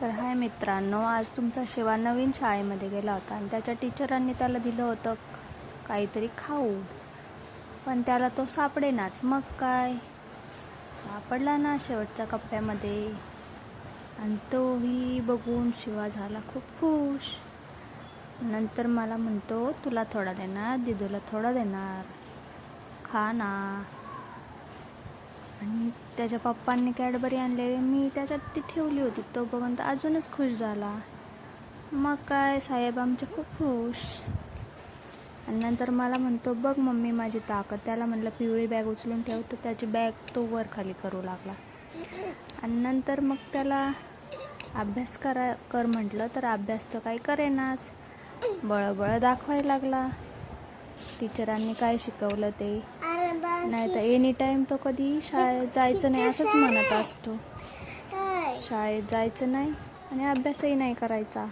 तर हाय मित्रांनो, आज तुमचा शिवा नवीन शाळेमध्ये गेला होता आणि त्याच्या टीचरांनी त्याला दिलं होतं काहीतरी खाऊ, पण त्याला तो सापडेनाच. मग काय, सापडला ना शेवटच्या कप्प्यामध्ये आणि तोही बघून शिवा झाला खूप खुश. नंतर मला म्हणतो, तुला थोडा देणार, दिदूला थोडा देणार, खा ना. आणि त्याच्या पप्पांनी कॅडबरी आणलेली, मी त्याच्यात ती ठेवली होती. तो बघून तर अजूनच खुश झाला. मग काय, साहेब आमचे खूप खुश. आणि नंतर मला म्हणतो, बघ मम्मी माझी ताकद. त्याला म्हणलं पिवळी बॅग उचलून ठेव, तर त्याची बॅग तो वर खाली करू लागला. आणि नंतर मग त्याला अभ्यास कर म्हटलं, तर अभ्यास तर काही करेनाच, बळबळ दाखवायला लागला. टीचरांनी काय शिकवलं ते नाही तर एनी टाईम तो कधी शाळेत जायचं नाही असंच म्हणत असतो. शाळेत जायचं नाही आणि अभ्यासही नाही करायचा.